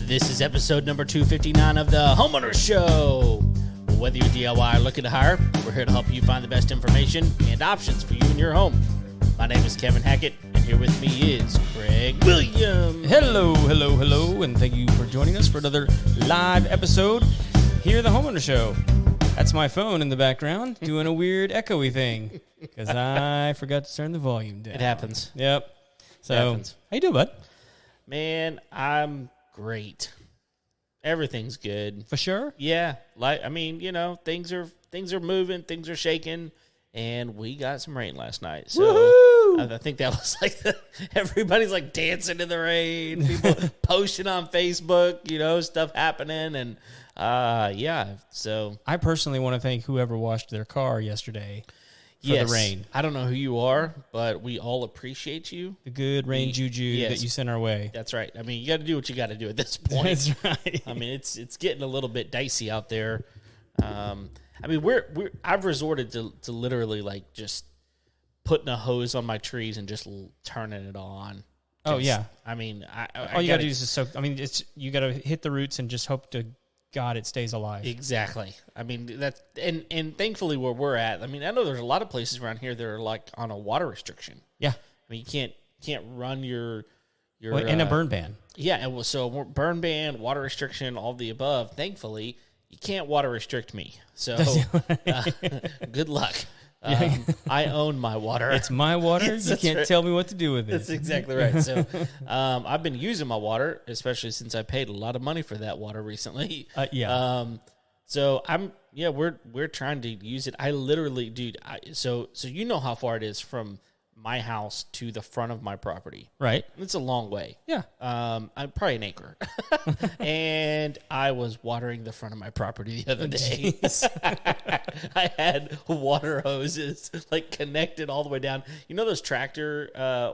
This is episode number 259 of the Homeowners Show. Whether you're DIY or looking to hire, we're here to help you find the best information and options for you and your home. My name is Kevin Hackett, and here with me is Craig Williams. Hello, and thank you for joining us for another live episode here at the Homeowner Show. That's my phone in the background doing a weird echoey thing because I forgot to turn the volume down. It happens. Yep. So, How you doing, bud? Man, I'm great. Everything's good. For sure? Yeah. Things are moving, things are shaking, and we got some rain last night. So woohoo! I think that was like everybody's like dancing in the rain, people posting on Facebook, stuff happening, and so I personally want to thank whoever washed their car yesterday for the rain. I don't know who you are, but we all appreciate you. The good rain juju that you sent our way. That's right. I mean, you got to do what you got to do at this point. That's right. I mean, it's getting a little bit dicey out there. I've resorted to literally like just putting a hose on my trees and just turning it on. Oh yeah. I mean, all you got to do is just soak. I mean, you got to hit the roots and just hope to God it stays alive. Exactly. I mean, that's and thankfully where we're at, I mean, I know there's a lot of places around here that are like on a water restriction. Yeah. I mean, you can't run your and a burn ban. Yeah, and so burn ban, water restriction, all the above. Thankfully, you can't water restrict me. So good luck. I own my water. It's my water. Yes, you can't tell me what to do with it. That's exactly right. So I've been using my water, especially since I paid a lot of money for that water recently. So we're trying to use it. I literally, dude. So you know how far it is from my house to the front of my property, right? It's a long way. Yeah. I'm probably an acre, and I was watering the front of my property the other day. I had water hoses like connected all the way down. You know those tractor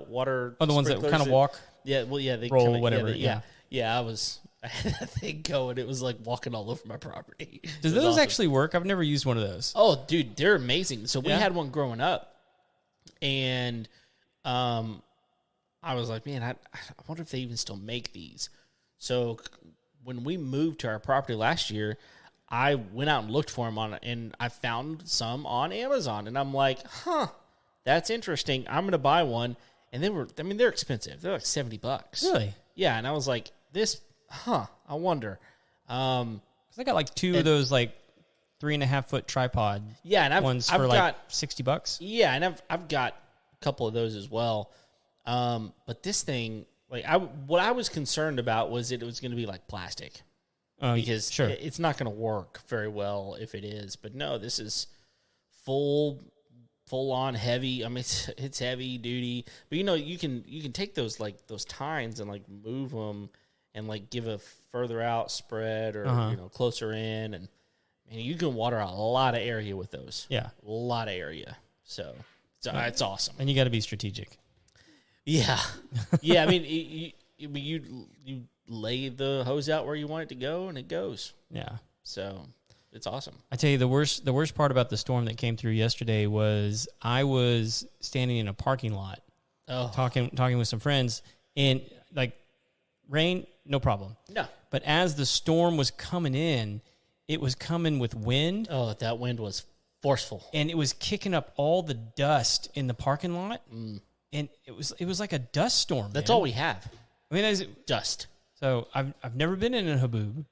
water? Oh, the ones that kind of walk. Yeah. Well, yeah. They roll, kinda, whatever. Yeah. I had that thing going. It was like walking all over my property. Does those awesome. Actually work? I've never used one of those. Oh, dude, they're amazing. So we had one growing up. And I was like, man, I wonder if they even still make these. So when we moved to our property last year, I went out and looked for them and I found some on Amazon. And I'm like, that's interesting. I'm going to buy one. And they're expensive. They're like $70. Really? Yeah. And I was like, I wonder. 'Cause I got like two of those like 3.5-foot tripod. Yeah, and I've got $60. Yeah, and I've got a couple of those as well. But this thing, like, what I was concerned about was that it was going to be like plastic, because it's not going to work very well if it is. But no, this is full on heavy. I mean, it's heavy duty. But you can take those tines and like move them and like give a further out spread or closer in and you can water a lot of area with those. Yeah. A lot of area. So it's awesome. And you got to be strategic. Yeah. Yeah, I mean, you lay the hose out where you want it to go, and it goes. Yeah. So it's awesome. I tell you, the worst part about the storm that came through yesterday was I was standing in a parking lot talking with some friends, and like rain, no problem. No. But as the storm was coming in, it was coming with wind. Oh, that wind was forceful. And it was kicking up all the dust in the parking lot. Mm. And it was like a dust storm. That's all we have. I mean, dust. So I've never been in a haboob.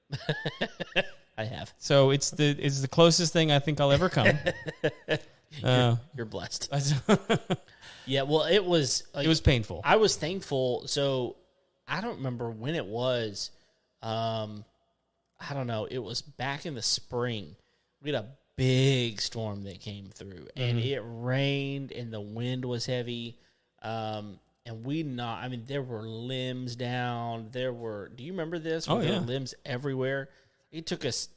I have. So it's the closest thing I think I'll ever come. You're blessed. Yeah, well, it was painful. I was thankful. So I don't remember when it was. I don't know. It was back in the spring. We had a big storm that came through, and it rained, and the wind was heavy. And there were limbs down. Do you remember this? There were limbs everywhere. It took us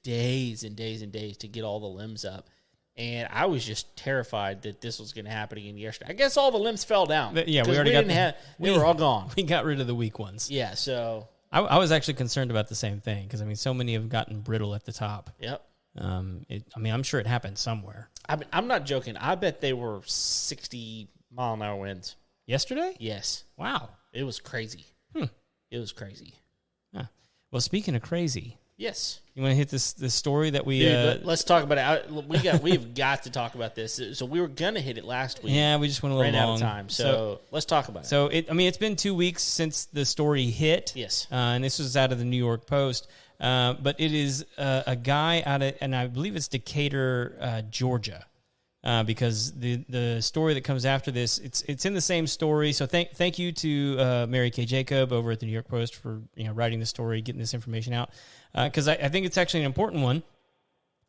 days and days and days to get all the limbs up. And I was just terrified that this was going to happen again yesterday. I guess all the limbs fell down. Yeah, we already they were all gone. We got rid of the weak ones. Yeah, so I was actually concerned about the same thing because, I mean, so many have gotten brittle at the top. Yep. I'm sure it happened somewhere. I'm not joking. I bet they were 60-mile-an-hour winds. Yesterday? Yes. Wow. It was crazy. It was crazy. Huh. Well, speaking of crazy, yes, you want to hit this story that we? Dude, let's talk about it. We've got to talk about this. So we were gonna hit it last week. Yeah, we just went a little ran long. out of time. So let's talk about it. So it's been 2 weeks since the story hit. Yes, and this was out of the New York Post. But it is a guy out of, and I believe it's Decatur, Georgia. Because the story that comes after this, it's in the same story. So thank you to Mary Kay Jacob over at the New York Post for writing the story, getting this information out. Because I think it's actually an important one.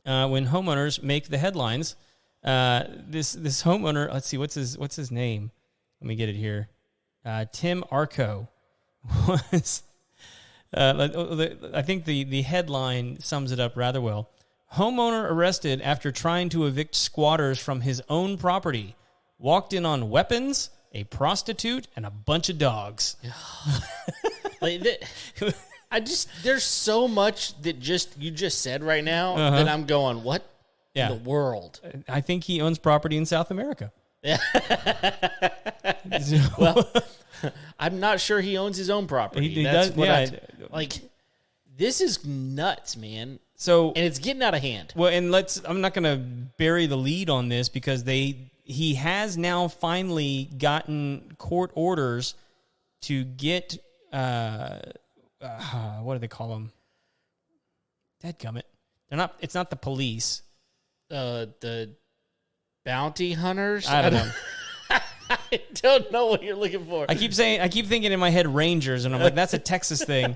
When homeowners make the headlines, this homeowner, let's see, what's his name? Let me get it here. Tim Arco was. I think the headline sums it up rather well. Homeowner arrested after trying to evict squatters from his own property. Walked in on weapons, a prostitute, and a bunch of dogs. There's so much that you just said right now that I'm going, what in the world? I think he owns property in South America. Well, I'm not sure he owns his own property. He does. This is nuts, man. And it's getting out of hand. Well, and I'm not going to bury the lead on this because he has now finally gotten court orders to get, what do they call them? Dadgummit. It's not the police. The bounty hunters? I don't know. I don't know what you're looking for. I keep thinking in my head Rangers, and I'm like, that's a Texas thing.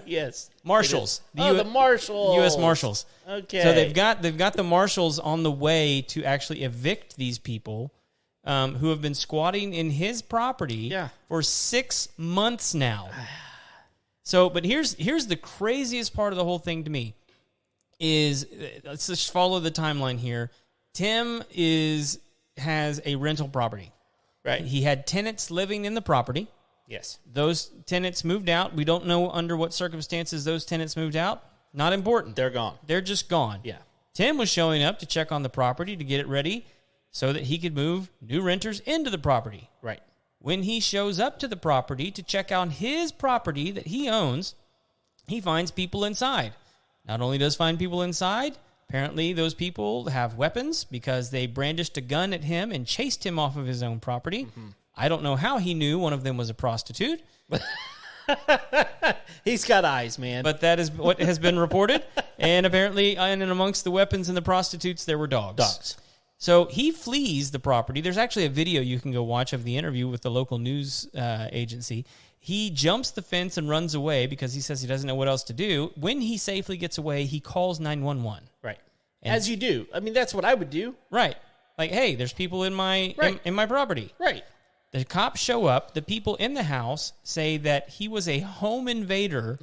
Yes, Marshals. The Marshals. U.S. Marshals. Okay. So they've got the Marshals on the way to actually evict these people who have been squatting in his property for 6 months now. But here's the craziest part of the whole thing to me is, let's just follow the timeline here. Tim has a rental property. Right. He had tenants living in the property. Yes. Those tenants moved out. We don't know under what circumstances those tenants moved out. Not important. They're gone. They're just gone. Yeah. Tim was showing up to check on the property to get it ready so that he could move new renters into the property. Right. When he shows up to the property to check out his property that he owns, he finds people inside. Not only does find people inside, apparently those people have weapons because they brandished a gun at him and chased him off of his own property. Mm-hmm. I don't know how he knew one of them was a prostitute. He's got eyes, man. But that is what has been reported. And apparently, and amongst the weapons and the prostitutes, there were dogs. So he flees the property. There's actually a video you can go watch of the interview with the local news agency. He jumps the fence and runs away because he says he doesn't know what else to do. When he safely gets away, he calls 911. Right. As you do. I mean, that's what I would do. Right. Like, hey, there's people in my property. Right. The cops show up. The people in the house say that he was a home invader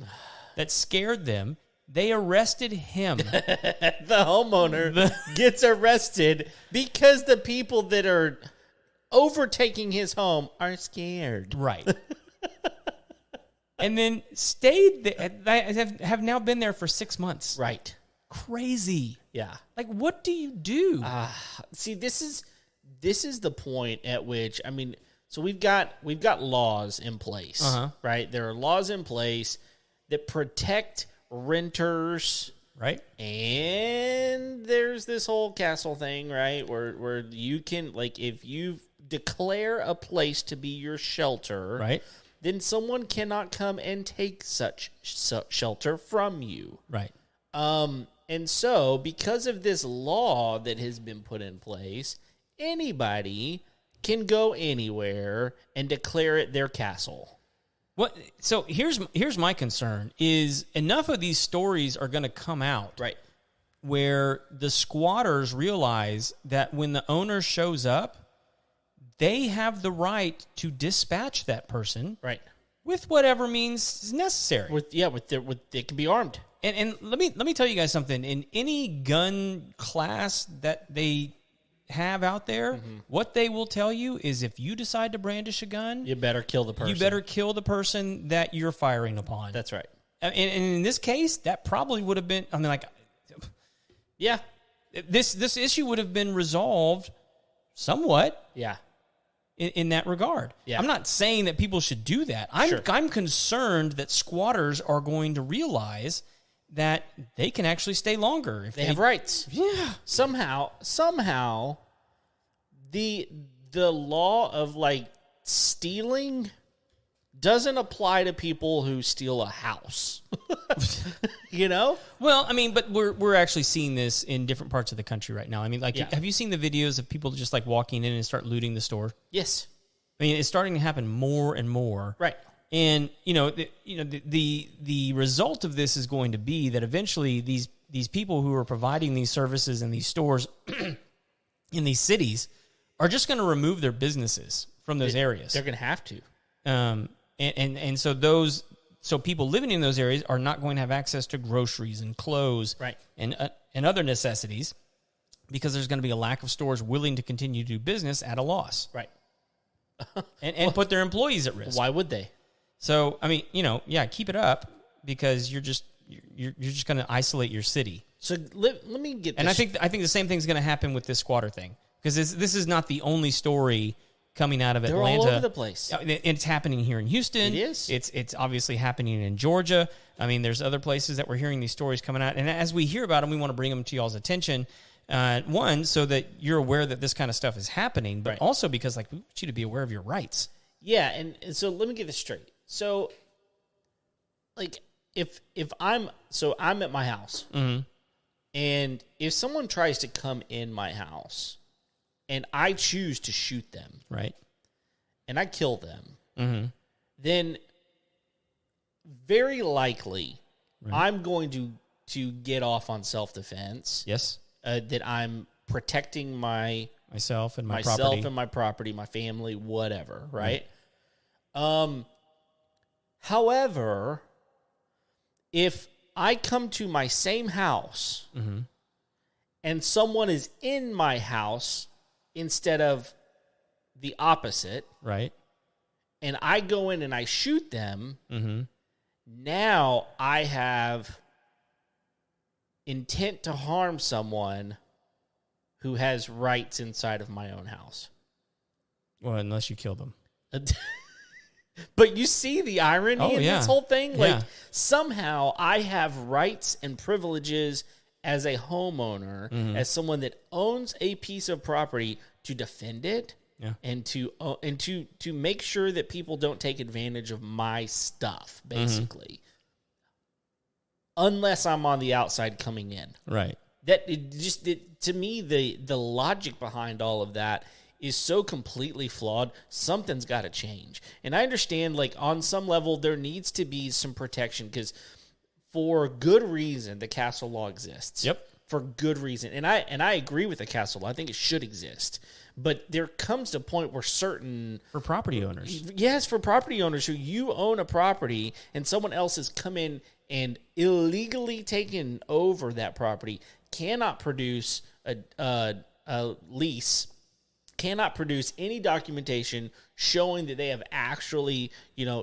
that scared them. They arrested him. The homeowner gets arrested because the people that are overtaking his home are scared. Right. And then stayed there, have now been there for 6 months. Right. Crazy. Yeah. Like, what do you do? See, this is the point at which, I mean, so we've got laws in place, right? There are laws in place that protect renters, right? And there's this whole castle thing, right? Where you can, like, if you declare a place to be your shelter, right, then someone cannot come and take such shelter from you, right? And so, because of this law that has been put in place, anybody can go anywhere and declare it their castle. What? So here's my concern: is enough of these stories are going to come out, right, where the squatters realize that when the owner shows up, they have the right to dispatch that person, right, with whatever means is necessary. They can be armed. And let me tell you guys something. In any gun class that they have out there, what they will tell you is if you decide to brandish a gun, you better kill the person. You better kill the person that you're firing upon. That's right. And in this case, that probably would have been, I mean, like, yeah, this issue would have been resolved somewhat. Yeah. in that regard. Yeah. I'm not saying that people should do that. I'm concerned that squatters are going to realize that they can actually stay longer if they have rights. Yeah. Somehow, the law of like stealing doesn't apply to people who steal a house. You know? Well, I mean, but we're actually seeing this in different parts of the country right now. I mean, like, have you seen the videos of people just like walking in and start looting the store? Yes. I mean, it's starting to happen more and more. Right. And the result of this is going to be that eventually these people who are providing these services in these stores in these cities are just going to remove their businesses from those areas. They're going to have to. And so people living in those areas are not going to have access to groceries and clothes, right, and other necessities, because there's going to be a lack of stores willing to continue to do business at a loss, right, and put their employees at risk. Why would they? So I mean, keep it up, because you're just going to isolate your city. So let me get this. And I think the same thing's going to happen with this squatter thing, because this is not the only story coming out of Atlanta. They're all over the place. It's happening here in Houston. It is. It's obviously happening in Georgia. I mean, there's other places that we're hearing these stories coming out. And as we hear about them, we want to bring them to y'all's attention. One, so that you're aware that this kind of stuff is happening, but also because we want you to be aware of your rights. Yeah, and so let me get this straight. So, if I'm at my house, mm-hmm. and if someone tries to come in my house, and I choose to shoot them, right, and I kill them, mm-hmm. then very likely I'm going to get off on self-defense. Yes. That I'm protecting myself and my property, my family, whatever, right? However, if I come to my same house, mm-hmm. and someone is in my house instead of the opposite, right, and I go in and I shoot them, mm-hmm. now I have intent to harm someone who has rights inside of my own house. Well, unless you kill them. But you see the irony in this whole thing? Somehow I have rights and privileges as a homeowner, mm-hmm. as someone that owns a piece of property, to defend it, and to make sure that people don't take advantage of my stuff, basically. Mm-hmm. Unless I'm on the outside coming in. Right. To me, the logic behind all of that is so completely flawed. Something's got to change. And I understand, on some level, there needs to be some protection, because for good reason, the castle law exists. Yep. For good reason. And I agree with the castle law. I think it should exist. But there comes a point where for property owners. Yes, for property owners who you own a property and someone else has come in and illegally taken over that property, cannot produce a lease, cannot produce any documentation showing that they have actually,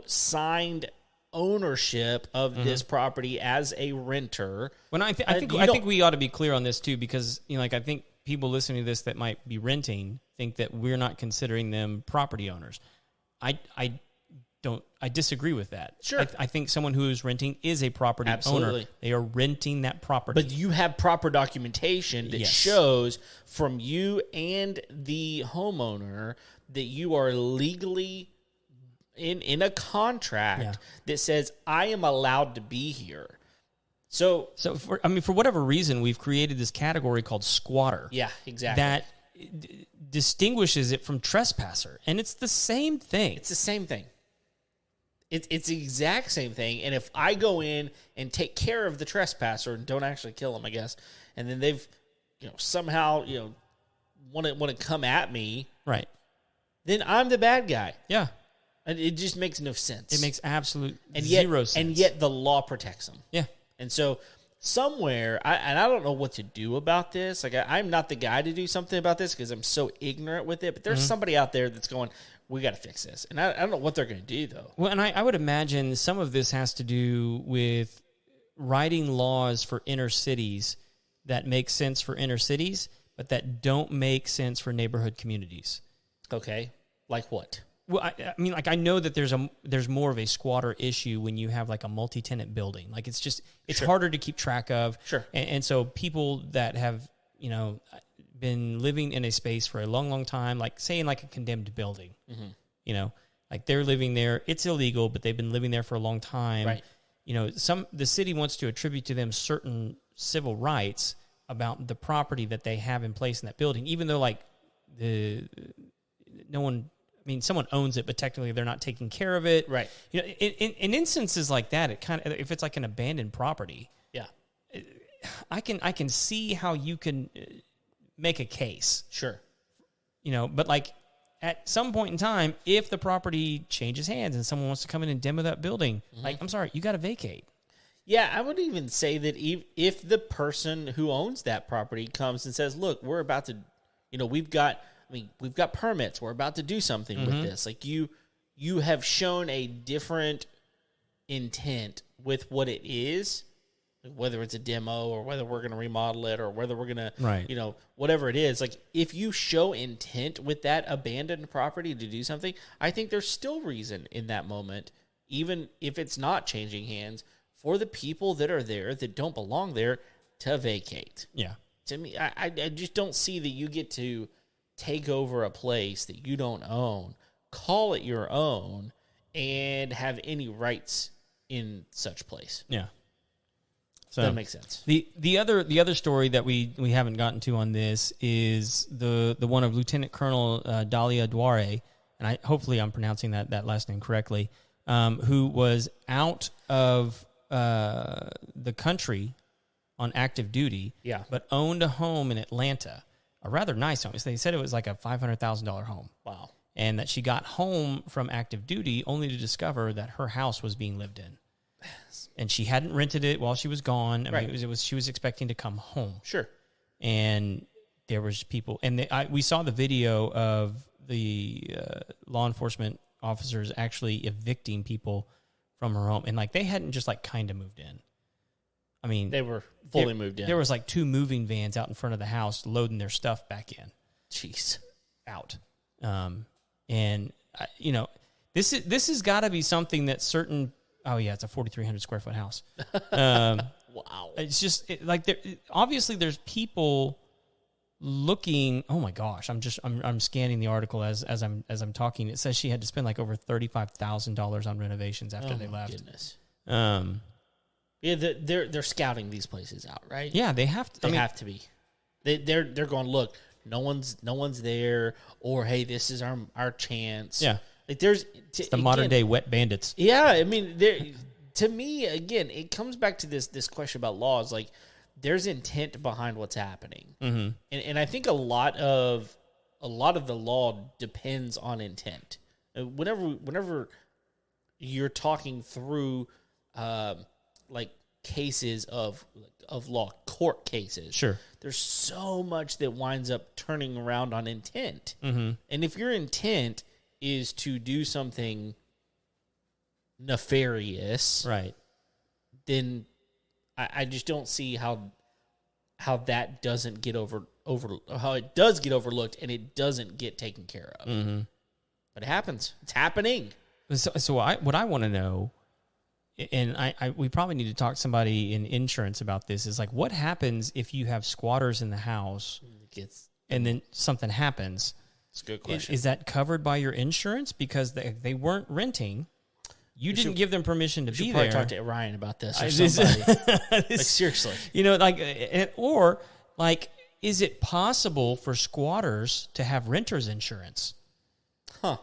signed ownership of mm-hmm. this property as a renter. When I think we ought to be clear on this too, because I think people listening to this that might be renting think that we're not considering them property owners. I disagree with that. Sure. I think someone who is renting is a property owner. They are renting that property. But you have proper documentation that shows from you and the homeowner that you are legally in a contract that says, I am allowed to be here. So for whatever reason, we've created this category called squatter. Yeah, exactly. That distinguishes it from trespasser. And it's the same thing. It's the same thing. It's the exact same thing. And if I go in and take care of the trespasser and don't actually kill him, I guess, and then they've somehow want to come at me, right? Then I'm the bad guy. Yeah. And it just makes no sense. It makes zero sense. And yet the law protects them. Yeah. And so somewhere, I don't know what to do about this. I'm not the guy to do something about this because I'm so ignorant with it. But there's mm-hmm. somebody out there that's going, we got to fix this. And I don't know what they're going to do, though. Well, and I would imagine some of this has to do with writing laws for inner cities that make sense for inner cities, but that don't make sense for neighborhood communities. Okay. Like what? Well, I mean, like I know that there's more of a squatter issue when you have like a multi-tenant building. Like it's Sure. harder to keep track of. Sure. And so people that have, been living in a space for a long, long time, like say in like a condemned building, like they're living there. It's illegal, but they've been living there for a long time. Right. The city wants to attribute to them certain civil rights about the property that they have in place in that building, even though like someone owns it, but technically they're not taking care of it. Right. In instances like that, it kind of, if it's like an abandoned property, Yeah. I can see how you can make a case. Sure. But like at some point in time, if the property changes hands and someone wants to come in and demo that building, like, I'm sorry, you got to vacate. Yeah, I would even say that if the person who owns that property comes and says, look, we're about to, we've got permits. We're about to do something with this. Like you have shown a different intent with what it is, whether it's a demo or whether we're going to remodel it or whether we're going to, whatever it is. Like if you show intent with that abandoned property to do something, I think there's still reason in that moment, even if it's not changing hands, for the people that are there that don't belong there to vacate. Yeah. To me, I just don't see that you get to take over a place that you don't own, call it your own, and have any rights in such place. Yeah. So that makes sense. The other story that we haven't gotten to on this is the one of Lieutenant Colonel Dalia Duare, and hopefully I'm pronouncing that last name correctly, who was out of the country on active duty, but owned a home in Atlanta, a rather nice home. They said it was like a $500,000 home. Wow. And that she got home from active duty only to discover that her house was being lived in. And she hadn't rented it while she was gone. I mean, it was she was expecting to come home. Sure. And there was people, and we saw the video of the law enforcement officers actually evicting people from her home, and like they hadn't just like kind of moved in. I mean, they were fully moved in. There was like 2 moving vans out in front of the house loading their stuff back in. Jeez, out. And this has got to be something that certain. Oh yeah, it's a 4,300 square foot house. Wow. It's just obviously there's people looking. Oh my gosh, I'm scanning the article as I'm talking. It says she had to spend like over $35,000 on renovations after they left. Goodness. Yeah, they're scouting these places out, right? Yeah, they have to. They have to be. They're going, look, no one's there, or hey, this is our chance. Yeah. Like it's the modern day wet bandits. Yeah, I mean, to me, again, it comes back to this question about laws. Like, there's intent behind what's happening, and I think a lot of the law depends on intent. Whenever you're talking through, like cases of law, court cases, sure, there's so much that winds up turning around on intent, and if your intent is to do something nefarious, right? Then I just don't see how that doesn't get how it does get overlooked and it doesn't get taken care of. Mm-hmm. But it happens. It's happening. So what I want to know, and we probably need to talk to somebody in insurance about this, is like what happens if you have squatters in the house and then something happens. It's a good question. Is that covered by your insurance? Because they weren't renting. You didn't give them permission to be there. You should probably talk to Ryan about this or somebody. Like, seriously. Or is it possible for squatters to have renter's insurance? Huh.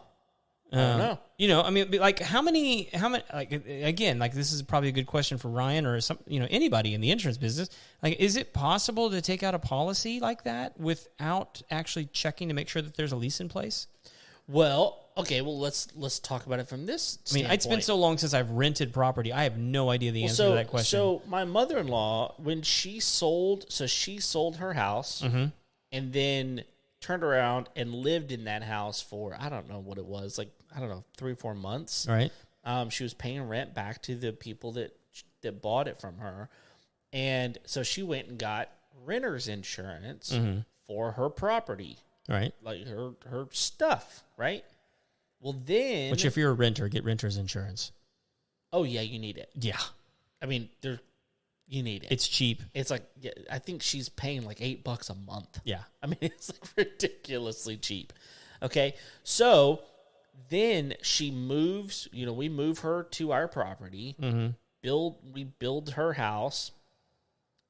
I don't know. I mean, like how many, like, again, like this is probably a good question for Ryan or anybody in the insurance business. Like, is it possible to take out a policy like that without actually checking to make sure that there's a lease in place? Well, okay. Well, let's talk about it from this standpoint. I mean, it's been so long since I've rented property. I have no idea the answer to that question. So my mother-in-law, when she sold her house and then turned around and lived in that house for, I don't know what it was, 3 or 4 months. Right. She was paying rent back to the people that bought it from her. And so she went and got renter's insurance for her property. Right. Like her stuff, right? Well, then... Which, if you're a renter, get renter's insurance. Oh, yeah, you need it. Yeah. I mean, you need it. It's cheap. It's like, I think she's paying like $8 a month. Yeah. I mean, it's like ridiculously cheap. Okay, so then she moves, we move her to our property, we build her house,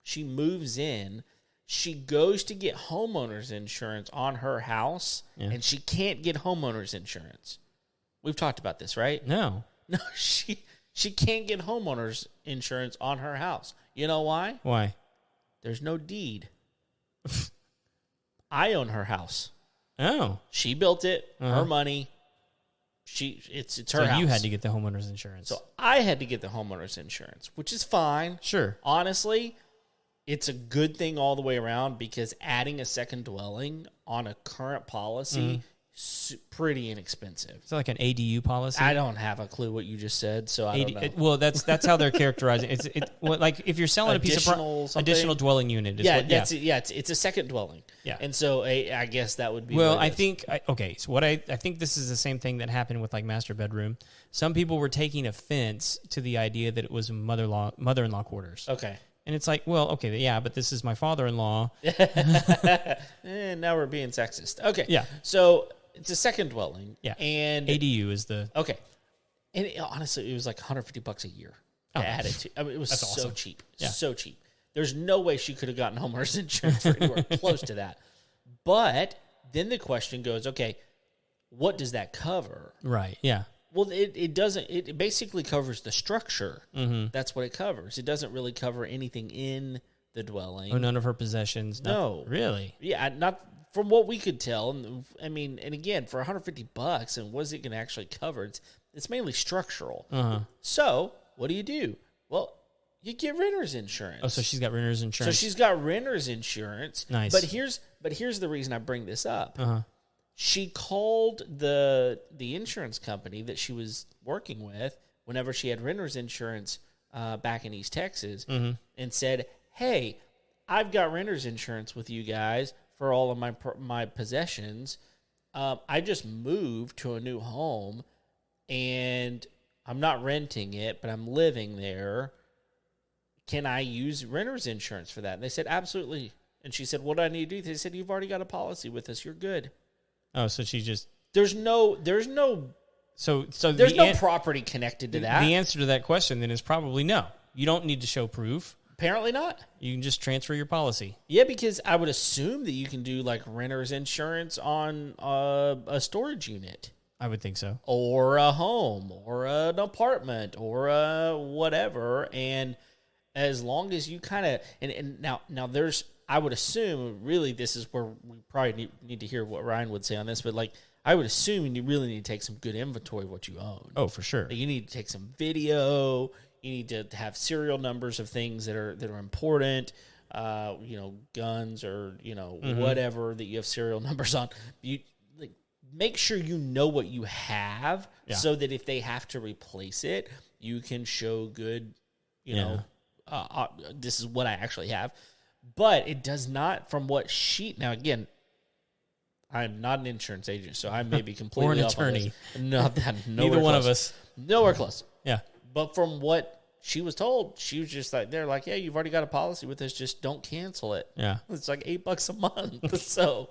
she moves in, she goes to get homeowners insurance on her house, and she can't get homeowners insurance. We've talked about this, right? No, she can't get homeowners insurance on her house. You know why? Why? There's no deed. I own her house. Oh. She built it, her money. It's her house. So you had to get the homeowner's insurance. So I had to get the homeowner's insurance, which is fine. Sure. Honestly, it's a good thing all the way around because adding a second dwelling on a current policy is pretty inexpensive. Is that like an ADU policy? I don't have a clue what you just said, so I don't know. Well, that's how they're characterizing it. Like if you're selling a piece of additional dwelling unit. It's a second dwelling. Yeah. And so I guess that would be. Well, I think I think this is the same thing that happened with like master bedroom. Some people were taking offense to the idea that it was mother-in-law quarters. Okay. And it's like, well, okay, yeah, but this is my father-in-law. Now we're being sexist. Okay. Yeah. So it's a second dwelling. Yeah. And ADU is the... Okay. And honestly, it was like $150 a year to add it to. I mean, it was so awesome. cheap. Yeah. So cheap. There's no way she could have gotten homeowners insurance for anywhere close to that. But then the question goes, okay, what does that cover? Right, yeah. Well, it doesn't. It basically covers the structure. Mm-hmm. That's what it covers. It doesn't really cover anything in the dwelling. Oh, none of her possessions? No. Really? Yeah, not from what we could tell. I mean, and again, for $150, and what is it going to actually cover? It's mainly structural. Uh-huh. So, what do? Well, you get renter's insurance. Oh, so she's got renter's insurance. So she's got renter's insurance. Nice. But here's the reason I bring this up. Uh-huh. She called the insurance company that she was working with whenever she had renter's insurance back in East Texas and said, "Hey, I've got renter's insurance with you guys for all of my possessions. I just moved to a new home, and I'm not renting it, but I'm living there. Can I use renter's insurance for that?" And they said, "Absolutely." And she said, "What do I need to do?" They said, "You've already got a policy with us. You're good." Oh, so she just... There's no property connected to that. The answer to that question then is probably no. You don't need to show proof. Apparently not. You can just transfer your policy. Yeah, because I would assume that you can do like renter's insurance on a storage unit. I would think so. Or a home, or an apartment, or a whatever. And as long as you kind of... And now there's... I would assume, really, this is where we probably need to hear what Ryan would say on this, but like I would assume you really need to take some good inventory of what you own. Oh, for sure. Like, you need to take some video. You need to have serial numbers of things that are important. Guns or whatever that you have serial numbers on. You make sure you know what you have, so that if they have to replace it, you can show good. This is what I actually have. But it does not, from what now again, I'm not an insurance agent, so I may be completely or an off attorney. Not that, neither one of us. Nowhere close. Yeah. But from what she was told, she was just like, they're like, yeah, you've already got a policy with us, just don't cancel it. Yeah. It's like $8 a month. So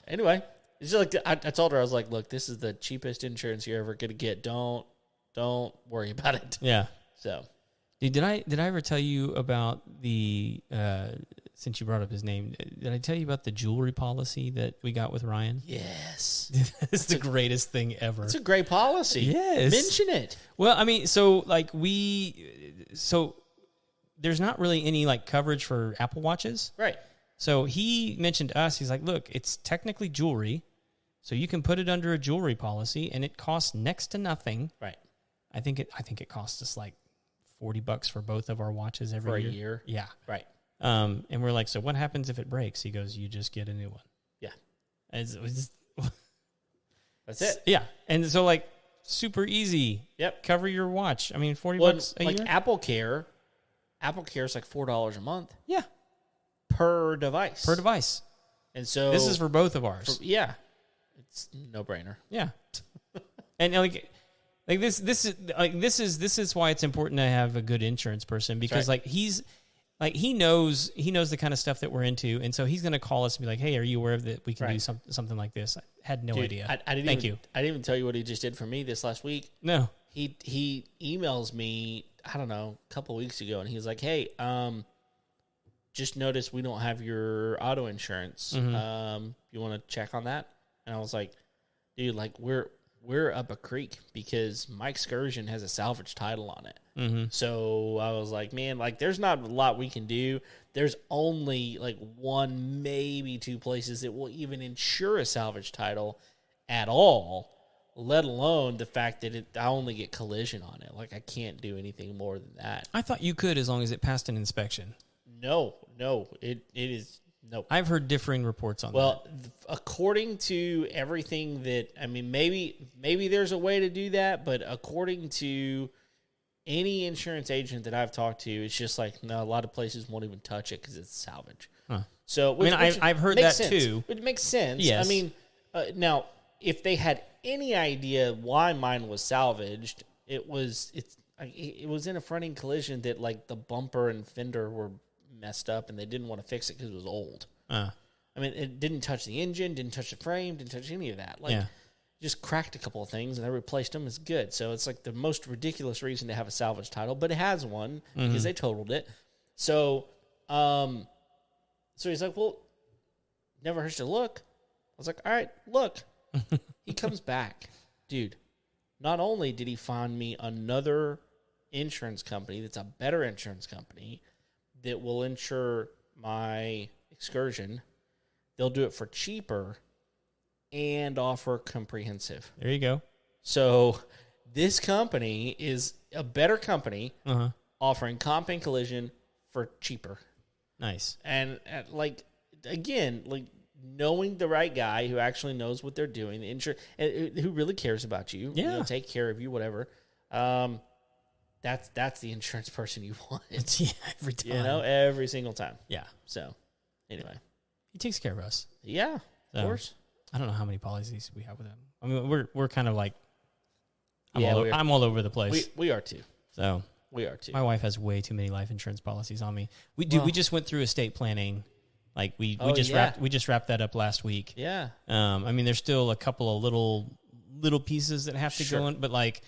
anyway, it's just like I told her, I was like, look, this is the cheapest insurance you're ever gonna get. Don't worry about it. Yeah. So did I ever tell you about the since you brought up his name, did I tell you about the jewelry policy that we got with Ryan? Yes. It's the greatest thing ever. It's a great policy. Yes. Mention it. Well, I mean, so there's not really any like coverage for Apple Watches. Right. So he mentioned to us, he's like, look, it's technically jewelry, so you can put it under a jewelry policy and it costs next to nothing. Right. I think it costs us like $40 for both of our watches every year. For a year? Yeah. Right. And we're like, so what happens if it breaks? He goes, you just get a new one. Yeah. That's it. Yeah. And so like super easy. Yep. Cover your watch. I mean, $40 a year. Like Apple Care is like $4 a month. Yeah. Per device. And so this is for both of ours. Yeah. It's no brainer. Yeah. And this is why it's important to have a good insurance person, because he knows the kind of stuff that we're into, and so he's going to call us and be like, "Hey, are you aware that we can do something like this?" I had no idea. I didn't even tell you what he just did for me this last week. No, he emails me, I don't know, a couple of weeks ago, and he's like, "Hey, just noticed we don't have your auto insurance. You want to check on that?" And I was like, "Dude, like we're up a creek because my Excursion has a salvage title on it." So I was like, man, like there's not a lot we can do. There's only like one, maybe two places that will even insure a salvage title at all, let alone the fact that I only get collision on it. Like I can't do anything more than that. I thought you could, as long as it passed an inspection. No, it is. No. I've heard differing reports on that. Well, according to everything that, I mean, maybe there's a way to do that, but according to any insurance agent that I've talked to, it's just like, no, a lot of places won't even touch it because it's salvage. Huh. So, I've heard that sense. too. It makes sense. Yes. I mean, now, if they had any idea why mine was salvaged, it was in a fronting collision that like the bumper and fender were messed up and they didn't want to fix it because it was old. I mean, it didn't touch the engine, didn't touch the frame, didn't touch any of that. Like, just cracked a couple of things and I replaced them. It's good. So it's like the most ridiculous reason to have a salvage title, but it has one because they totaled it. So, so he's like, well, never hurts to look. I was like, all right, look. He comes back. Dude, not only did he find me another insurance company that's a better insurance company that will insure my Excursion, they'll do it for cheaper and offer comprehensive. There you go. So this company is a better company offering comp and collision for cheaper. Nice. And like, again, like knowing the right guy who actually knows what they're doing, who really cares about you, take care of you, whatever. That's the insurance person you want. Every time. Every single time. Yeah. So, anyway. He takes care of us. Yeah, of course. I don't know how many policies we have with him. I mean, we're kind of like, I'm all over the place. We are too. So. We are too. My wife has way too many life insurance policies on me. We just went through estate planning. Like we just wrapped that up last week. Yeah. I mean, there's still a couple of little pieces that have to go in, but like,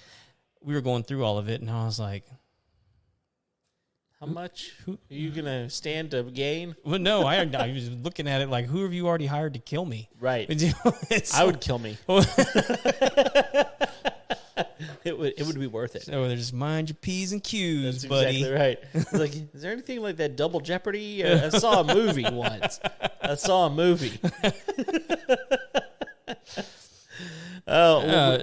we were going through all of it, and I was like, how much are you going to stand to gain? Well, no, I was looking at it like, who have you already hired to kill me? Right. I would kill me. It would be worth it. So just mind your P's and Q's, That's buddy. Exactly right. It's like, is there anything like that Double Jeopardy? I saw a movie once.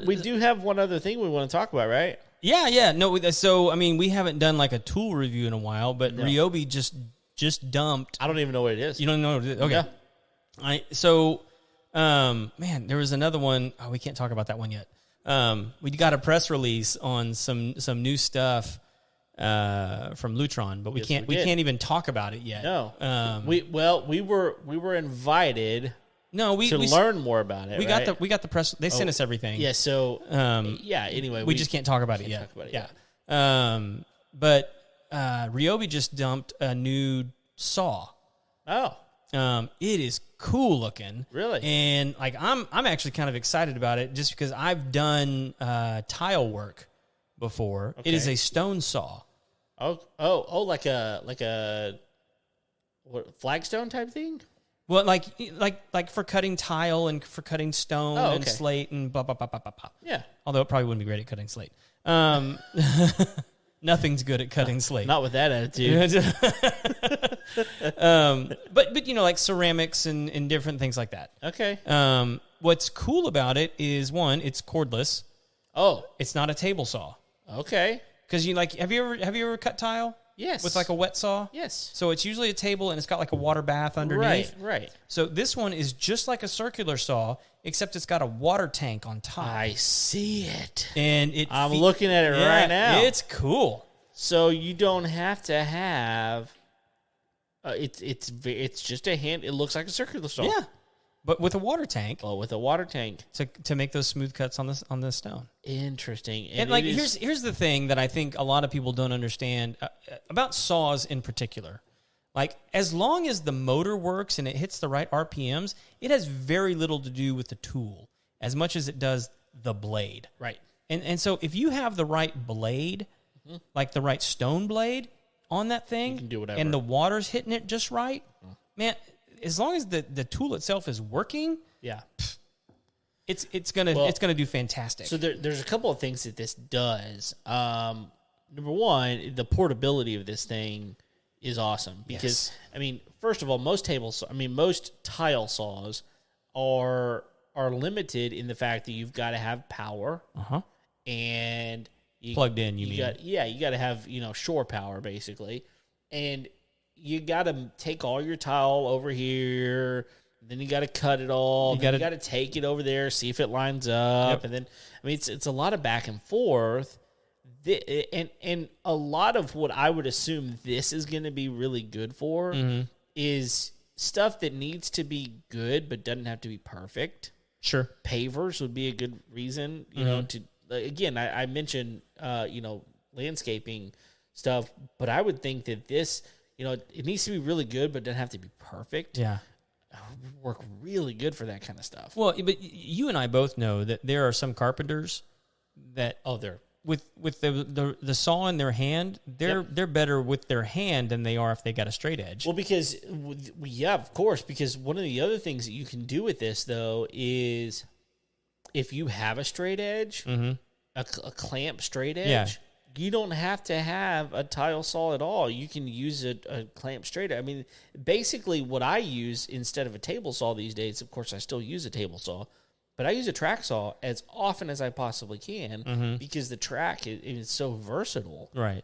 We do have one other thing we want to talk about, right? Yeah. No, so, I mean, we haven't done like a tool review in a while, but Ryobi just dumped. I don't even know what it is. You don't know what it is? Okay. Yeah. Man, there was another one. Oh, we can't talk about that one yet. We got a press release on some new stuff from Lutron, but we can't even talk about it yet. No. We were invited. No, we learn more about it. We got the press. They sent us everything. Yeah. So anyway, we just can't talk about it yet. But Ryobi just dumped a new saw. Oh. It is cool looking. Really? And like I'm actually kind of excited about it just because I've done tile work before. Okay. It is a stone saw. Oh, like a flagstone type thing? Well, like for cutting tile and for cutting stone and slate and blah, blah, blah, blah, blah, blah. Yeah. Although it probably wouldn't be great at cutting slate. Nothing's good at cutting slate. Not with that attitude. But like ceramics and different things like that. Okay. What's cool about it is, one, it's cordless. Oh. It's not a table saw. Okay. Because have you ever cut tile? Yes. With like a wet saw? Yes. So it's usually a table and it's got like a water bath underneath. Right. So this one is just like a circular saw, except it's got a water tank on top. I see it. And I'm looking at it right now. It's cool. So you don't have to have it's just a hand. It looks like a circular saw. Yeah. But with a water tank. Oh, with a water tank to make those smooth cuts on the stone. Interesting. And like here's the thing that I think a lot of people don't understand about saws in particular. Like, as long as the motor works and it hits the right RPMs, it has very little to do with the tool as much as it does the blade. Right. And so if you have the right blade, like the right stone blade on that thing, you can do whatever. And the water's hitting it just right, man, as long as the tool itself is working, it's gonna do fantastic. So there's a couple of things that this does. Number one, the portability of this thing is awesome because I mean, first of all, most tile saws are limited in the fact that you've got to have power and plugged in. You got to have shore power basically, and you got to take all your tile over here. Then you got to cut it all. You got to take it over there, see if it lines up, and then it's a lot of back and forth. And a lot of what I would assume this is going to be really good for is stuff that needs to be good but doesn't have to be perfect. Sure. Pavers would be a good reason, to, again, I mentioned, landscaping stuff, but I would think that this, it needs to be really good but doesn't have to be perfect. Yeah. Work really good for that kind of stuff. Well, but you and I both know that there are some carpenters that... Oh, they're... With the saw in their hand, they're better with their hand than they are if they got a straight edge. Well, because of course, because one of the other things that you can do with this though is if you have a straight edge, a clamp straight edge, you don't have to have a tile saw at all. You can use a clamp straight edge. I mean, basically, what I use instead of a table saw these days, of course, I still use a table saw. But I use a track saw as often as I possibly can because the track is so versatile. Right.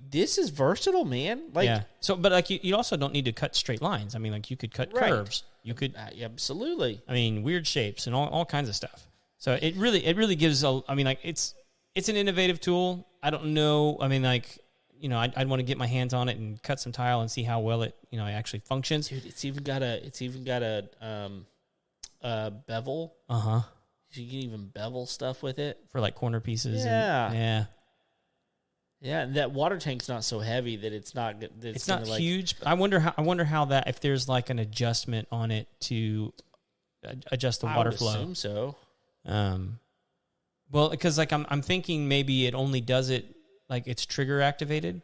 This is versatile, man. Like, So, but like you also don't need to cut straight lines. I mean, like you could cut curves. You could absolutely. I mean, weird shapes and all kinds of stuff. So it really gives it's an innovative tool. I don't know. I mean, like, I'd want to get my hands on it and cut some tile and see how well it actually functions. Dude, it's even got a bevel. So you can even bevel stuff with it for like corner pieces. Yeah, and that water tank's not so heavy that it's not. It's not huge. I wonder how that, if there's like an adjustment on it to adjust the water flow. I would assume so. Well, because like I'm thinking maybe it only does it like it's trigger activated.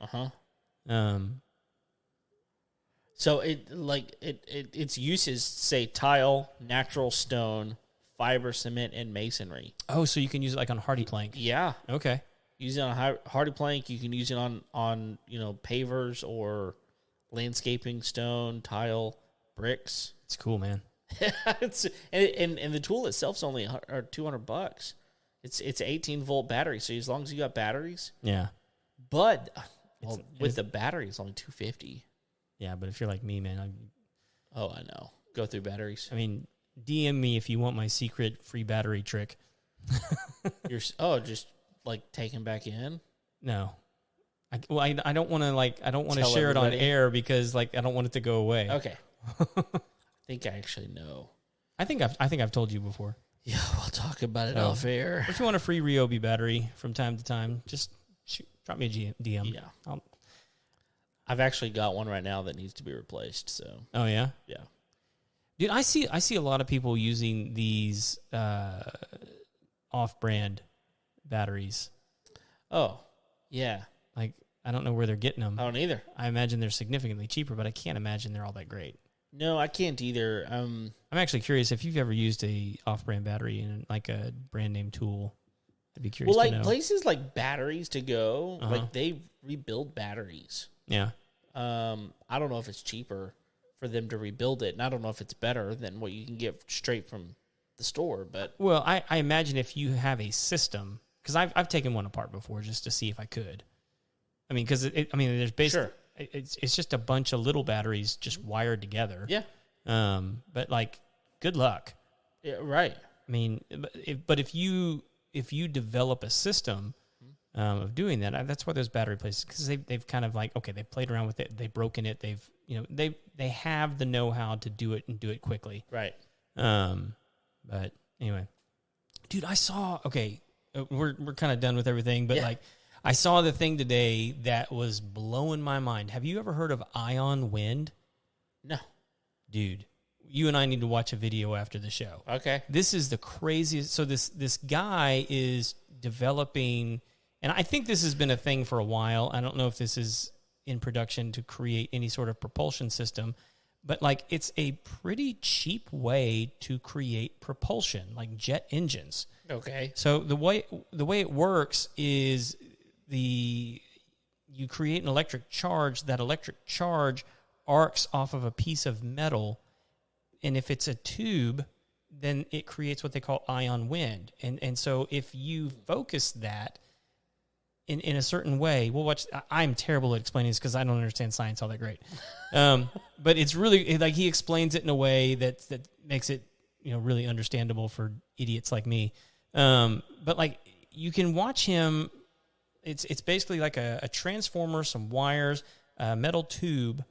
So its uses say tile, natural stone, fiber cement, and masonry. Oh, so you can use it like on hardy plank. Yeah. Okay. Use it on hardy plank. You can use it on pavers or landscaping, stone, tile, bricks. It's cool, man. and the tool itself's only $200. It's 18-volt battery. So as long as you got batteries. Yeah. But with the battery, it's only $250. Yeah, but if you're like me, man, I know. Go through batteries. I mean, DM me if you want my secret free battery trick. Just like taking back in? No, I don't want to share it on air because like I don't want it to go away. Okay. I think I actually know. I think I've told you before. Yeah, we'll talk about it off air. If you want a free Ryobi battery from time to time, just drop me a DM. Yeah. I've actually got one right now that needs to be replaced. So. Oh yeah. Yeah. Dude, I see a lot of people using these off-brand batteries. Oh, yeah. Like I don't know where they're getting them. I don't either. I imagine they're significantly cheaper, but I can't imagine they're all that great. No, I can't either. I'm actually curious if you've ever used a off-brand battery in like a brand name tool. I'd be curious. Well, to know. Places like Batteries to Go, like they rebuild batteries. Yeah. I don't know if it's cheaper for them to rebuild it, and I don't know if it's better than what you can get straight from the store. But well, I imagine if you have a system, because I've taken one apart before just to see if I could. I mean, because there's basically it's just a bunch of little batteries just wired together. Yeah. But like, good luck. Yeah. Right. I mean, but if you develop a system of doing that, that's why those battery places, because they've kind of like, okay, they've played around with it, they've broken it, they have the know-how to do it and do it quickly. Right. But anyway, dude, I saw. Okay, we're kind of done with everything, but like I saw the thing today that was blowing my mind. Have you ever heard of ion wind? No, dude. You and I need to watch a video after the show. Okay. This is the craziest. So this guy is developing, and I think this has been a thing for a while. I don't know if this is in production to create any sort of propulsion system, but like it's a pretty cheap way to create propulsion, like jet engines. Okay. So the way it works is you create an electric charge. That electric charge arcs off of a piece of metal. And if it's a tube, then it creates what they call ion wind. And so if you focus that in a certain way, we'll watch. I'm terrible at explaining this because I don't understand science all that great. But it's really, like, he explains it in a way that makes it, really understandable for idiots like me. But like, you can watch him. It's basically like a transformer, some wires, a metal tube,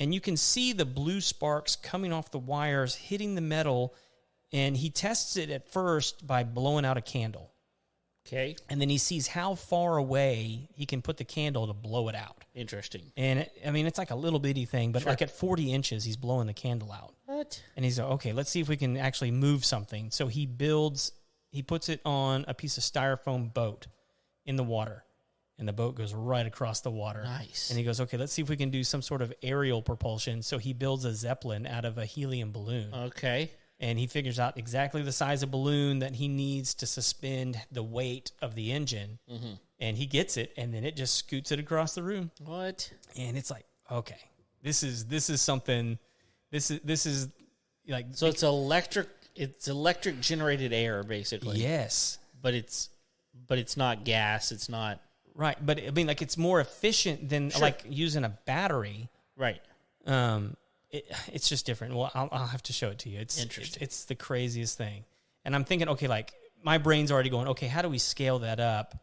and you can see the blue sparks coming off the wires, hitting the metal, and he tests it at first by blowing out a candle. Okay. And then he sees how far away he can put the candle to blow it out. Interesting. And, it's like a little bitty thing, but like at 40 inches, he's blowing the candle out. What? And he's like, okay, let's see if we can actually move something. So he puts it on a piece of styrofoam boat in the water. And the boat goes right across the water. Nice. And he goes, okay, let's see if we can do some sort of aerial propulsion. So he builds a Zeppelin out of a helium balloon. Okay. And he figures out exactly the size of balloon that he needs to suspend the weight of the engine. Mm-hmm. And he gets it, and then it just scoots it across the room. What? And it's like, okay, this is something. This is like, so it's electric. It's electric generated air, basically. Yes, but it's not gas. It's not. Right, but like it's more efficient than like using a battery. Right. It's just different. Well, I'll have to show it to you. It's interesting. It's the craziest thing. And I'm thinking, okay, like my brain's already going, okay, how do we scale that up?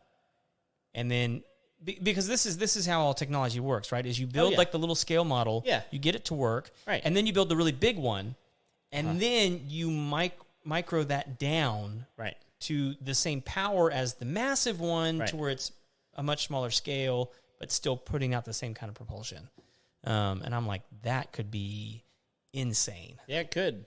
And then because this is how all technology works, right? Is you build like the little scale model, you get it to work, right? And then you build the really big one, and then you micro that down, right, to the same power as the massive one, to where it's a much smaller scale, but still putting out the same kind of propulsion. And I'm like, that could be insane. Yeah, it could.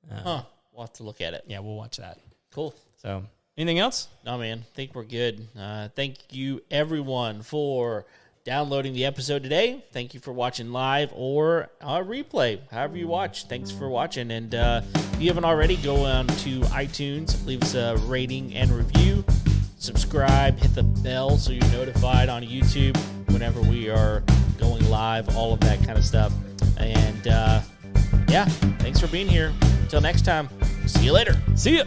We'll have to look at it. Yeah, we'll watch that. Cool. So, anything else? No, man. I think we're good. Thank you, everyone, for downloading the episode today. Thank you for watching live or replay, however you watch. Thanks for watching. And if you haven't already, go on to iTunes, leave us a rating and review. Subscribe, hit the bell so you're notified on YouTube whenever we are going live, all of that kind of stuff. And thanks for being here. Until next time, see you later. See ya.